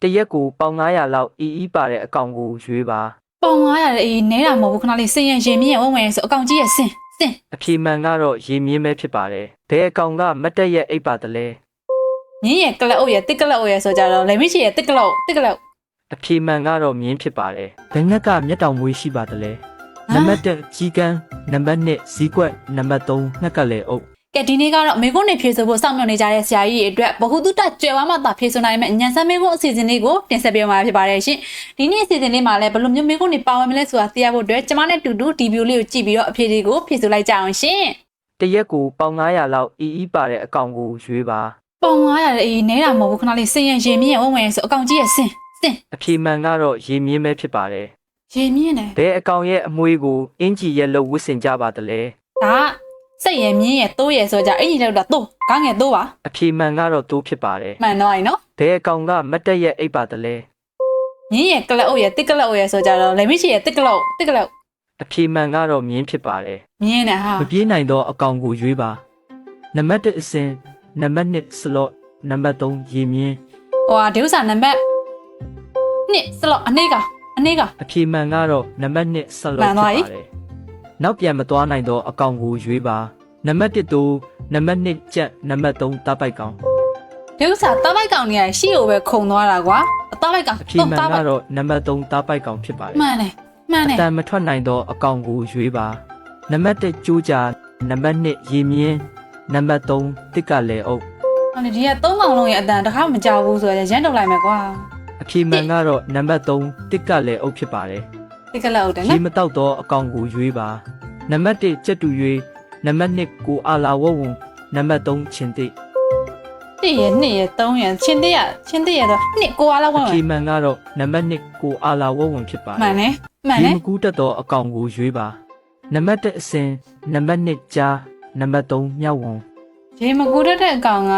တရက်ကိုပေါင်900လောက်အီပါတဲ့အကောင်ကိုရွေးပါပေါင်900အေးနဲတာမဟုတ်ဘူးခဏလေးစင်ရင်မြင့်ဝဲဆိုအကောင်ကြီးရဲ့စင်အဖြေမှန်ကတော့ရေမြင်းပဲဖြစ်ပါတယ်ဘယ်အကောင်ကမတ်တက်ရဲ့အိပ်ပါတလဲမြင်းရဲ့ကလအုပ်ရဲ့တစ်ကလအုပ်ရဲ့ဆိုကြတော့လေမရှိရဲ့တစ်ကလအုပ်အဖြေမှန်ကတော့မြင်းဖြစ်ပါတယ်ဘယ်ငက်ကမျက်တောင်မွေးရှိပါတလဲနံပါတ်1ကြီးကန်းနံပါတ်2ဇီးကွက်နံပါတ်3ငှက်ကလေအုပ်ကဲဒီနေ့ကတော့မေခွန်းနေဖြေဆိုဖို့စောင့်မျှော်နေကြတဲ့ဆရာကြီးတွေအတွက်ဘ ഹു တုတကြွယ်ဝမှသာဖြေဆိုနိုင်မယ့်ညံစမ်းမေခွန်းအစီအစဉ်လေးကိုတင်ဆက်ပေးမှာဖြစ်ပါတယ်ရှင်ဒီနေ့အစီအစဉ်လေးမှာလည်းဘယ်လိုမျိုးမေခွန်းတွေပါဝင်မလဲဆိုတာသိရဖို့အတွက်ကျမနဲ့တူတူဒီဗီဒီယိုလေးကိုကြည့်ပြီးတော့အဖြေလေးကိုဖြေဆိုလိုက်ကြအောင်ရှင်တရက်ကိုပေါင်900လောက်အီပါတဲ့အကောင်ကိုရွေးပါပေါင်900အေးနဲတာမဟုတ်ဘူးခဏလေးစင်ရင်မြင့်ဝဲဆိုအကောင်ကြီးရဲ့စင်အဖြေမှန်ကတော့ရေမြင်းပဲဖြစ်ပါတယ်ရေမြင့်တယ်ဘယ်အကောင်ရဲ့အမွေးကိုအင်ဂျီရဲ့လှုပ်ဝစ်စင်ကြပါတလဲဒါစိတ်ရမြင်းရဲ့တိုးရဲ့ဆိုကြအင်ကြီးလောက်တာတိုးကားငယ်တိုးပါအဖြေမှန်ကတော့တိုးဖြစ်ပါတယ်မှန်တော့ရင်နော်ဘယ်အကောင်ကမတ်တက်ရဲ့အိပ်ပါတလဲမြင်းရဲ့ကလအုပ်ရဲ့တစ်ကလအုပ်ရဲ့ဆိုကြတော့လေမရှိရဲ့တစ်ကလအုပ်အဖြေမှန်ကတော့မြင်းဖြစ်ပါတယ်မြင်းတယ်ဟာမပြေးနိုင်တော့အကောင်ကိုရွေးပါနံပါတ်1အစင်နံပါတ်2စလော့နံပါတ်3ရေမြင်းဟိုဒီဥစ္စာနံပါတ်2စလော့အနေကအဖြေမှန်ကတော့နံပါတ်2စလော့ဖြစ်ပါတယ်နောက်ပြန်မသွားနိုင်တော့အကောင်ကိုရွေးပါနံပါတ်1တိုးနံပါတ်2ကြက်နံပါတ်3တားပိုက်ကောင်ဒီဥစ္စာတားပိုက်ကောင်နေရရှေ့ကိုပဲခုံသွားတာကွာတားပိုက်ကောင်အဖြေမှန်ကတော့နံပါတ်3တားပိုက်ကောင်ဖြစ်ပါတယ်မှန်တယ်အတန်မထွက်နိုင်တော့အကောင်ကိုရွေးပါနံပါတ်1ကျိုးကြနံပါတ်2ရေမြင်းနံပါတ်3တစ်ကလေအုပ်ဟိုဒီက3ကောင်လုံးရဲ့အတန်တစ်ခါမကြောက်ဘူးဆိုတော့ရမ်းတုတ်လိုက်မယ်ကွာအဖြေမှန်ကတော့နံပါတ်3တစ်ကလေအုပ်ဖြစ်ပါတယ်တစ်ကလေအုပ်တယ်နော်ရေမတောက်တော့အကောင်ကိုရွေးပါနံပါတ်1ကြက်တူရွေးနံပါတ်2ကိုအာလာဝဝုံနံပါတ်3ချင်းတိ1ရ2ရ3ရချင်းတိရတော့2ကိုအာလာဝဝုံအဖြေမှန်ကတော့နံပါတ်2ကိုအာလာဝဝုံဖြစ်ပါတယ်မှန်တယ်ရေမကူးတတ်တော့အကောင်ကိုရွေးပါနံပါတ်1အစင်နံပါတ်2ကြားနံပါတ်3မြောက်ဝုံရေမကူတတ်တဲ့အကောင်က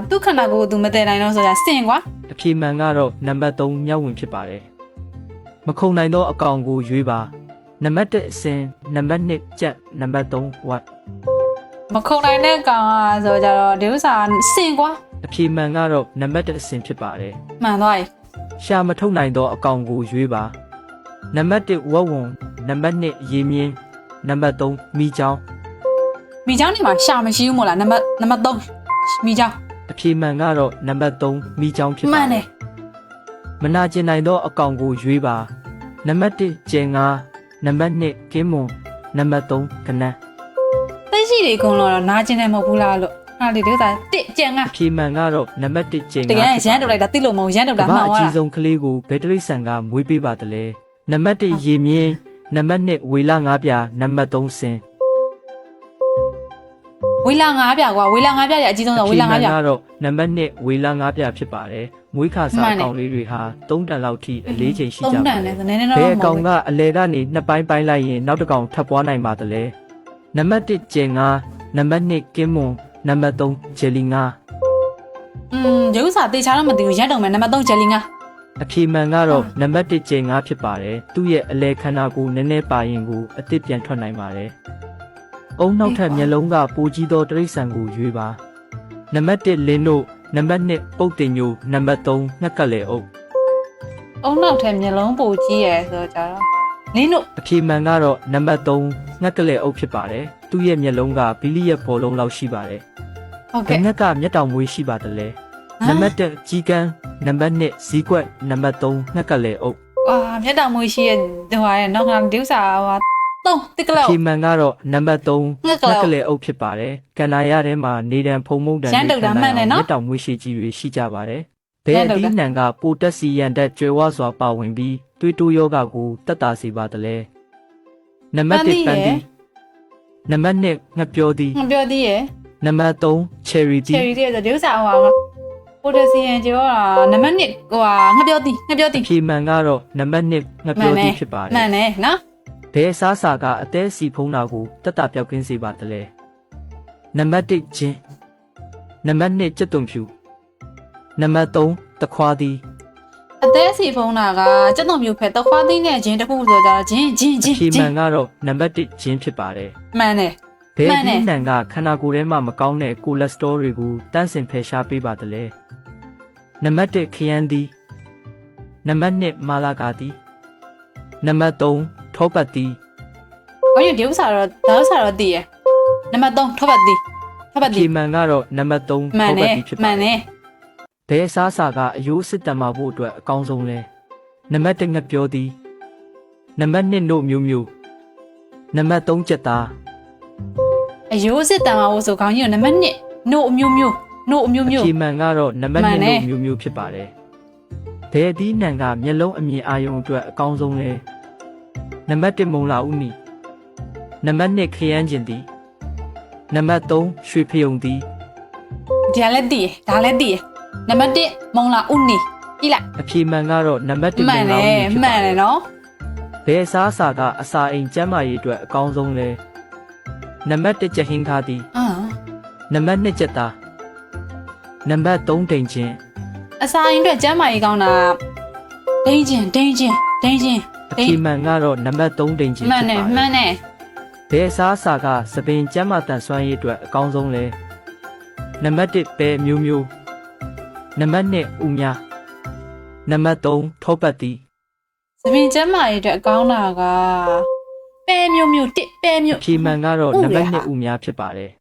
သူ့ခန္ဓာကိုယ်သူမတည်နိုင်တော့ဆိုတာစင်ကွာအဖြေမှန်ကတော့နံပါတ်3မြောက်ဝင်ဖြစ်ပါတယ်မခုံနိုင်တော့အကောင်ကိုရွေးပါနံပါတ်1အစင်နံပါတ်2ကြက်နံပါတ်3ဝတ်မခုံနိုင်တဲ့ကောင်ကဆိုကြတော့ဒီဥစ္စာစင်ကွာအဖြေမှန်ကတော့နံပါတ်1အစင်ဖြစ်ပါတယ်မှန်သွားပြီရှာမထုတ်နိုင်တော့အကောင်ကိုရွေးပါနံပါတ်1ဝတ်ဝုံနံပါတ်2ရေမြင်းနံပါတ်3မိချောင်းမိချောင်းနေမှာရှာမရှိဘူးမို့လားနံပါတ်3မိချောင်းအဖြေမှန်ကတော့နံပါတ်3မိချောင်းဖြစ်ပါတယ်မနာကျင်နိုင်တော့အကောင်ကိုရွေးပါနံပါတ်1ကျင်ငါနံပါတ်2ကင်းမွန်နံပါတ်3ကနန်းသိရှိတွေအကုန်လုံးတော့နာကျင်တယ်မဟုတ်ဘူးလားလို့ဟာလေဒီဥစ္စာ1ကျင်ငါအဖြေမှန်ကတော့နံပါတ်1ကျင်ငါတကယ်ရမ်းထုတ်လိုက်တာသိလို့မဟုတ်ရမ်းထုတ်တာမှန်ပါအကြီးဆုံးကလေးကိုဘယ်တရိတ်ဆန်ကမွေးပေးပါတလဲနံပါတ်1ရေမြင်းနံပါတ်2ဝေလာ9ပြာနံပါတ်3စင်ဝေလာ9ပြကွာဝေလာ9ပြရဲ့အကြီးဆုံးတော့ဝေလာ9ပြကတော့နံပါတ်1ဝေလာ9ပြဖြစ်ပါတယ်မွေးခါစားကောင်လေးတွေဟာ3တန်လောက်ထိအလေးချိန်ရှိကြပါတယ်ဘယ်ကောင်ကအလဲကနေ2ပိုင်းပိုင်းလိုက်ရင်နောက်တစ်ကောင်ထပ်ပွားနိုင်ပါသလဲနံပါတ်1ကျင်9နံပါတ်2ကင်းမွန်နံပါတ်3ဂျယ်လီ9ရုပ်စာတေချာတော့မသိဘူးရမ်းတုံမယ်နံပါတ်3ဂျယ်လီ9အဖြေမှန်ကတော့နံပါတ်1ကျင်9ဖြစ်ပါတယ်သူ့ရဲ့အလဲခန္ဓာကိုနည်းနည်းပါရင်ကိုအသစ်ပြန်ထွက်နိုင်ပါတယ်အုံနောက်ထပ်မျက်လုံးကပိုကြီးသောတရိတ်ဆန်ကိုရွေးပါနံပါတ်1လင်းတို့နံပါတ်2ပုတ်တင်ညိုနံပါတ်3ငှက်ကလေအုပ်အုံနောက်ထပ်မျက်လုံးပိုကြီးရယ်ဆိုကြတော့လင်းတို့အဖြေမှန်ကတော့နံပါတ်3ငှက်ကလေအုပ်ဖြစ်ပါတယ်သူ့ရဲ့မျက်လုံးကဘီလီရဲ့ဘောလုံးလောက်ရှိပါတယ်ဟုတ်ကဲ့ငှက်ကမျက်တောင်မွေးရှိပါတလဲနံပါတ်1ကြီးကန်းနံပါတ်2ဇီးကွက်နံပါတ်3ငှက်ကလေအုပ်မျက်တောင်မွေးရှိရဲ့ဟိုရဲ့နောက်ကဒီဥစ္စာဟိုတစ်ကလောက်ဖြေမှန်ကတော့နံပါတ်3ငှက်ကလေအုပ်ဖြစ်ပါတယ်ကန္နာရထဲမှာနေတံဖုံမုံတံမျက်တောင်မွေးရှိကြီးတွေရှိကြပါတယ်ဘယ်အဒီနံကပိုတက်စီရန်တက်ကျွဲဝစွာပါဝင်ပြီးတွေးတိုးယောဂကိုတက်တာစေပါတလဲနံပါတ်1ပန်းဒီနံပါတ်2ငှက်ပြောသည်ရယ်နံပါတ်3ချယ်ရီသည်ဆိုဒီဥစ္စာဟိုပိုတက်စီရန်ကျော်နံပါတ်2ဟိုငှက်ပြောသည်ဖြေမှန်ကတော့နံပါတ်2ငှက်ပြောသည်ဖြစ်ပါတယ်မှန်တယ်နော်ဘယ်စားစာကအသေးစီဖုံးတာကိုတက်တာပြောက်ကင်းစေပါတလဲနံပါတ်1ဂျင်းနံပါတ်2ကြက်သွန်ဖြူနံပါတ်3တခွားသည်အသေးစီဖုံးတာကကြက်သွန်ဖြူဖက်တခွားသည်နဲ့ဂျင်းတစ်ခုဆိုကြတော့ဂျင်းဖြေမှန်ကတော့နံပါတ်1ဂျင်းဖြစ်ပါတယ်မှန်တယ်ဘယ်ဒီနံကခန္ဓာကိုယ်ထဲမှာမကောင်းတဲ့ကိုလက်စတရောတွေကိုတန်းစင်ဖယ်ရှားပေးပါတလဲနံပါတ်1ခရမ်းသည် နံပါတ်2မာလာကာတီနံပါတ်3ထောပတ်တီ ကောင်းကြီးဒီဥစ္စာတော့တည်ရနံပါတ်3ထောပတ်တီထောပတ် အ တီ ဖြေမှန်ကတော့နံပါတ်3 မှန် ထော တ ပတ် ယ် တီဖြစ် မှ ပါ န် တ တယ် ယ် ဘယ်အစားအစာကအယိုးစစ်တမ်းမာဖို့အတွက်အကောင်းဆုံးလဲနံပါတ်1ငှက်ပြောသည်နံပါတ်2နို့မျိုးမျိုးနံပါတ်3ကြက်သား အယိုးစစ်တန်ပါဖို့ဆိုကောင်းကြီးကိုနံပါတ်1နို့အမျိုးမျိုးနို့အမျိုး အ မျိုး ဖြေမှန်ကတော့နံပါတ် မှ 2 န်တယ် နို့မျိုးမျိုးဖြစ်ပါတယ်ဘယ်အသီးနှံကမျက်လုံးအမြင်အာရုံအတွက်အကောင်းဆုံးလဲနံပါတ်1မုံလာဦးနီနံပါတ်2ခရမ်းကျင်သည်နံပါတ်3ရွှေဖယုံသည် ဒီကလည်းတည်ရဒါလည်းတည်ရနံပါတ်1မုံလာဦးနီကြည့်လိုက် အဖြေမှန်ကတော့နံပါတ်1မုံ မှန်တ လာဦး ယ် နီဖြစ် မှ ပါ န် တ တယ် ယ်နော် ဘယ်အစားအစာကအစာအိမ်ကျန်းမာရေးအတွက်အကောင်းဆုံးလဲနံပါတ်1ချက်ဟင်းခါသည် အာ နံပါတ်2ချက်သားနံပါတ်3ဒိန်ချင်း အစာရင်အတွက်ကျန်းမာရေးကောင်းတာဒိန်းချင်း အဖြေမှန်ကတော့နံပါတ်3ဒိန်ချင်း မှ ဖြစ် န် ပါ တယ် တယ် မှန်တယ် ဘယ်အစားအစာကသပင်ကျန်းမာတန်ဆွမ်းရေးအတွက်အကောင်းဆုံးလဲနံပါတ်1ပဲမျိုးမျိုးနံပါတ်2ဦးများနံပါတ်3ထောပတ်တီ သပင်ကျန်းမာရေးအတွက်အကောင်းတာကပဲမျိုးမျိုးတစ်ပဲမျိုး အဖြေမှန်ကတော့ ဥ နံပါတ် လေဟာ 2ဦးများဖြစ်ပါတယ်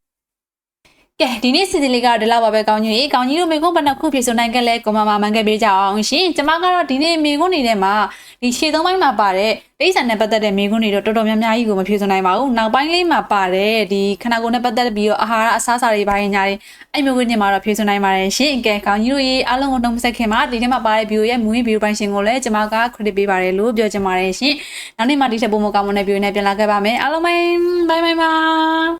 ကဲဒီနေ့စီစဉ်လေးကတော့ဒီလောက်ပါပဲကောင်းကြီးရေကောင်းကြီးတို့မေခွန်းဘယ်နှခုဖြည့်ဆိုနိုင်ခဲ့လဲကွန်မမမှန်ခဲ့ပေးကြအောင်ရှင်ကျွန်မကတော့ဒီနေ့မေခွန်းနေထဲမှာဒီရှေ့သုံးပိုင်းမှာပါတဲ့တိရစ္ဆာန်နဲ့ပတ်သက်တဲ့မေခွန်းတွေတော့တော်တော်များများကြီးကိုမဖြည့်ဆိုနိုင်ပါဘူးနောက်ပိုင်းလေးမှာပါတဲ့ဒီခန္ဓာကိုယ်နဲ့ပတ်သက်ပြီးတော့အာဟာရအစားအစာတွေဘာတွေညာတွေအဲ့မေခွန်းတွေမှာတော့ဖြည့်ဆိုနိုင်ပါတယ်ရှင်ကဲကောင်းကြီးတို့ရေအားလုံးကိုနှုတ်မဆက်ခင်မှာဒီထဲမှာပါတဲ့ view ရဲ့မူရင်း view ပိုင်းရှင်ကိုလည်းကျွန်မက credit ပေးပါတယ်လို့ပြောချင်ပါတယ်ရှင်နောက်နေ့မှဒီထက်ပိုမိုကောင်းမွန်တဲ့ view နဲ့ပြန်လာခဲ့ပါမယ်အားလုံးဘိုင်ဘိုင်ပါ